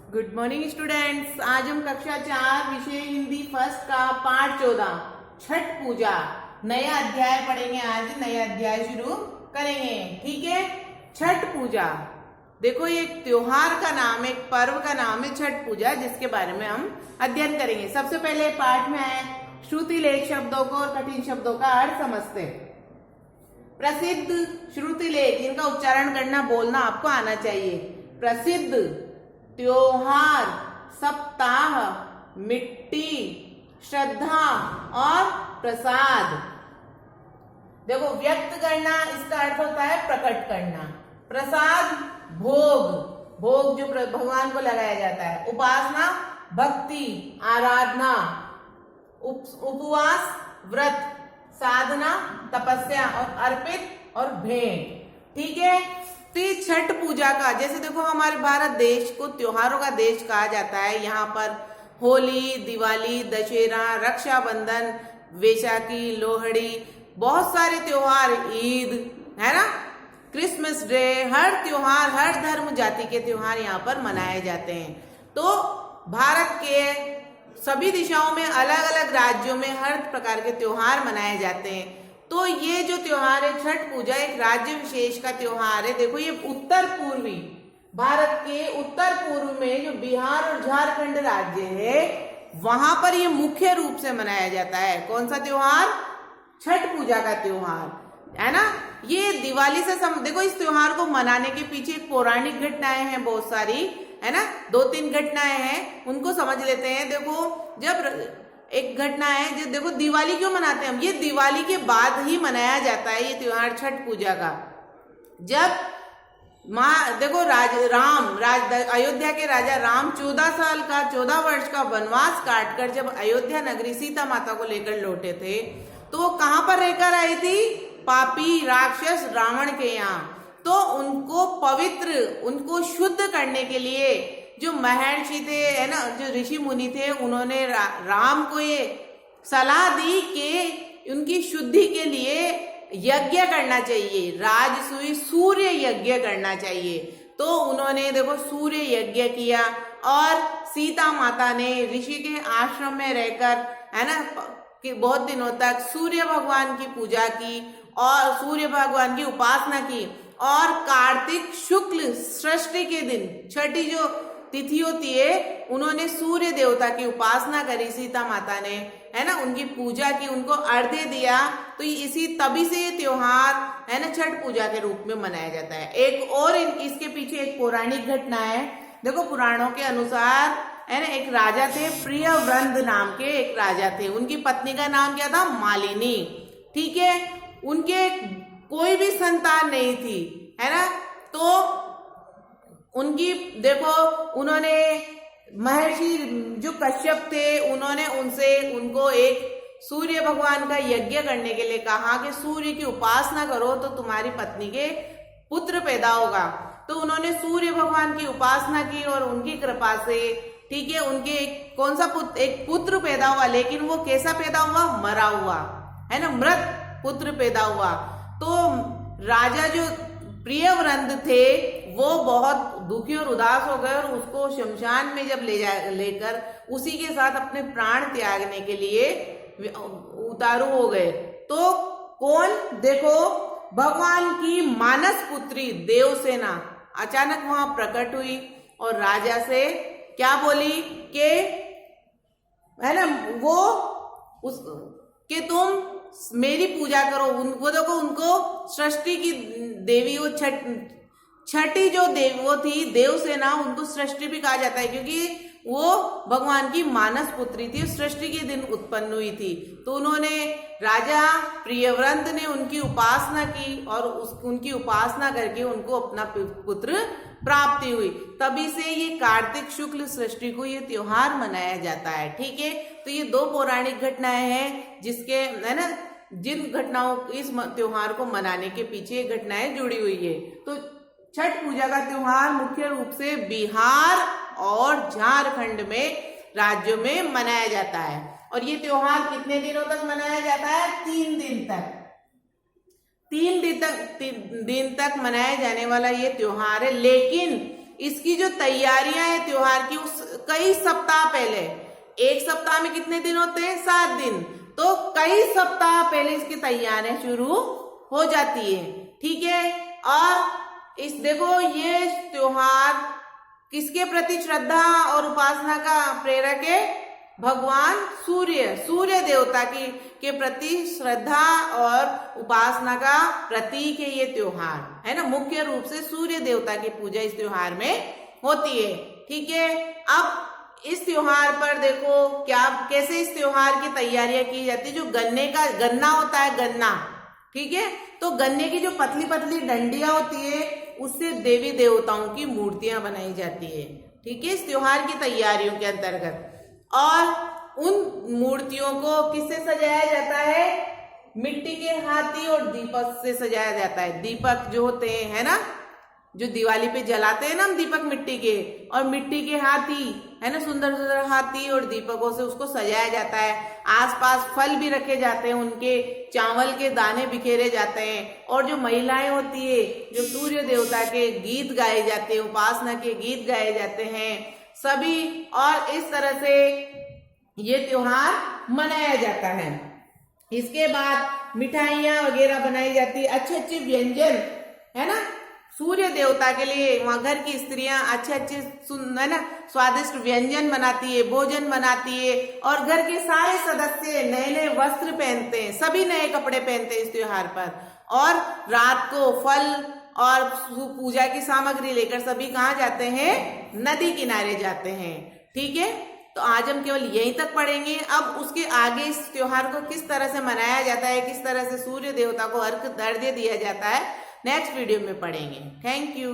Good morning students. आज हम कक्षा 4 विषय हिंदी फर्स्ट का पाठ 14 छठ पूजा नया अध्याय पढ़ेंगे। आज नया अध्याय शुरू करेंगे। ठीक है, छठ पूजा देखो, ये एक त्योहार का नाम, एक पर्व का नाम है छठ पूजा, जिसके बारे में हम अध्ययन करेंगे। सबसे पहले पाठ में है श्रुति लेख शब्दों को और कठिन शब्दों का अर्थ समझते हैं। प्रसिद्ध श्रुति लेख, इनका उच्चारण करना बोलना आपको आना चाहिए। प्रसिद्ध, त्योहार, सप्ताह, मिट्टी, श्रद्धा और प्रसाद। देखो, व्यक्त करना इसका अर्थ होता है प्रकट करना। प्रसाद, भोग, भोग जो भगवान को लगाया जाता है। उपासना, भक्ति, आराधना। उपवास, व्रत। साधना, तपस्या। और अर्पित और भेंट। ठीक है, तो ये छठ पूजा का, जैसे देखो हमारे भारत देश को त्योहारों का देश कहा जाता है। यहाँ पर होली, दिवाली, दशहरा, रक्षाबंधन, वैशाखी, लोहड़ी, बहुत सारे त्योहार, ईद है ना, क्रिसमस डे, हर त्योहार, हर धर्म जाति के त्योहार यहाँ पर मनाए जाते हैं। तो भारत के सभी दिशाओं में, अलग अलग राज्यों में हर प्रकार के त्योहार मनाए जाते हैं। तो ये जो त्योहार है छठ पूजा, एक राज्य विशेष का त्योहार है। देखो, ये उत्तर पूर्वी भारत के उत्तर पूर्व में जो बिहार और झारखंड राज्य है, वहां पर ये मुख्य रूप से मनाया जाता है। कौन सा त्योहार? छठ पूजा का त्योहार है ना। ये दिवाली से देखो, इस त्योहार को मनाने के पीछे पौराणिक घटनाएं हैं बहुत सारी, है ना। 2-3 घटनाएं हैं, उनको समझ लेते हैं। देखो, जब एक घटना है, जो देखो दिवाली क्यों मनाते हैं हम, ये दिवाली के बाद ही मनाया जाता है ये त्योहार छठ पूजा का। जब देखो अयोध्या के राजा राम 14 वर्ष का वनवास काटकर जब अयोध्या नगरी सीता माता को लेकर लौटे थे, तो वो कहां पर रहकर आई थी? पापी राक्षस रावण के यहाँ। तो उनको पवित्र, उनको शुद्ध करने के लिए जो महर्षि थे, है ना, जो ऋषि मुनि थे, उन्होंने राम को ये सलाह दी कि उनकी शुद्धि के लिए यज्ञ करना चाहिए, राजसूय सूर्य यज्ञ करना चाहिए। तो उन्होंने देखो सूर्य यज्ञ किया और सीता माता ने ऋषि के आश्रम में रहकर, है ना, कि बहुत दिनों तक सूर्य भगवान की पूजा की और सूर्य भगवान की उपासना की। और कार्तिक शुक्ल षष्ठी के दिन, छठी जो तिथि होती है, उन्होंने सूर्य देवता की उपासना करी सीता माता ने, है ना, उनकी पूजा की, उनको अर्घ्य दिया। तो तभी से ये त्योहार, है ना, छठ पूजा के रूप में मनाया जाता है। एक और इसके पीछे एक पौराणिक घटना है। देखो, पुराणों के अनुसार, है ना, एक राजा थे, प्रियव्रत नाम के एक राजा थे। उनकी पत्नी का नाम क्या था? मालिनी। ठीक है, उनके कोई भी संतान नहीं थी, है ना। तो उनकी देखो, उन्होंने महर्षि जो कश्यप थे, उन्होंने उनको एक सूर्य भगवान का यज्ञ करने के लिए कहा कि सूर्य की उपासना करो तो तुम्हारी पत्नी के पुत्र पैदा होगा। तो उन्होंने सूर्य भगवान की उपासना की और उनकी कृपा से, ठीक है, उनके कौन सा एक पुत्र पैदा हुआ। लेकिन वो कैसा पैदा हुआ? मरा हुआ, है ना, मृत पुत्र पैदा हुआ। तो राजा जो प्रियव्रत थे, वो बहुत दुखी और उदास हो गए और उसको शमशान में जब लेकर उसी के साथ अपने प्राण त्यागने के लिए उतारू हो गए। तो कौन? देखो, भगवान की मानस पुत्री देवसेना अचानक वहां प्रकट हुई और राजा से क्या बोली कि, है ना, कि तुम मेरी पूजा करो। उनको देखो, उनको सृष्टि की देवी, वो छठी जो देवी वो थी देवसेना, उनको सृष्टि भी कहा जाता है क्योंकि वो भगवान की मानस पुत्री थी, सृष्टि के दिन उत्पन्न हुई थी। तो उन्होंने, राजा प्रियव्रत ने उनकी उपासना की और उनकी उपासना करके उनको अपना पुत्र प्राप्ति हुई। तभी से ये कार्तिक शुक्ल सृष्टि को ये त्योहार मनाया जाता है। ठीक है, तो ये 2 पौराणिक घटनाएं हैं जिसके, है ना, जिन घटनाओं, इस त्योहार को मनाने के पीछे घटनाएं जुड़ी हुई है। तो छठ पूजा का त्योहार मुख्य रूप से बिहार और झारखंड में राज्यों में मनाया जाता है। और ये त्योहार कितने दिनों तक मनाया जाता है? 3 दिन तक। 3 दिन तक मनाया जाने वाला ये त्योहार है। लेकिन इसकी जो तैयारियां है त्योहार की उस कई सप्ताह पहले, एक सप्ताह में कितने दिन होते हैं? 7 दिन, तो कई सप्ताह पहले इसकी तैयारियां शुरू हो जाती है। ठीक है, और इस देखो ये त्योहार किसके प्रति श्रद्धा और उपासना का प्रेरक है? भगवान सूर्य देवता के प्रति श्रद्धा और उपासना का प्रतीक है ये त्योहार, है ना। मुख्य रूप से सूर्य देवता की पूजा इस त्योहार में होती है। ठीक है, अब इस त्योहार पर देखो कैसे इस त्योहार की तैयारियां की जाती है। जो गन्ना होता है, गन्ना, ठीक है, तो गन्ने की जो पतली पतली डंडियां होती है उससे देवी देवताओं की मूर्तियां बनाई जाती है। ठीक है, इस त्योहार की तैयारियों के अंतर्गत, और उन मूर्तियों को किससे सजाया जाता है? मिट्टी के हाथी और दीपक से सजाया जाता है। दीपक जो होते हैं, है ना, जो दिवाली पे जलाते हैं ना हम दीपक मिट्टी के, और मिट्टी के हाथी, है ना, सुंदर सुंदर हाथी और दीपकों से उसको सजाया जाता है। आसपास फल भी रखे जाते हैं, उनके चावल के दाने बिखेरे जाते हैं, और जो महिलाएं होती है जो सूर्य देवता के गीत गाए जाते हैं, उपासना के गीत गाए जाते हैं सभी, और इस तरह से ये त्योहार मनाया जाता है। इसके बाद मिठाइयां वगैरह बनाई जाती है, अच्छे अच्छे व्यंजन, है ना, सूर्य देवता के लिए वहां घर की स्त्रियां अच्छे अच्छे है ना स्वादिष्ट व्यंजन बनाती है, भोजन बनाती है, और घर के सारे सदस्य नए नए वस्त्र पहनते हैं, सभी नए कपड़े पहनते हैं इस त्योहार पर। और रात को फल और पूजा की सामग्री लेकर सभी कहाँ जाते हैं? नदी किनारे जाते हैं। ठीक है, तो आज हम केवल यहीं तक पढ़ेंगे। अब उसके आगे इस त्योहार को किस तरह से मनाया जाता है, किस तरह से सूर्य देवता को अर्घ्य दिया जाता है, नेक्स्ट वीडियो में पढ़ेंगे। Thank you.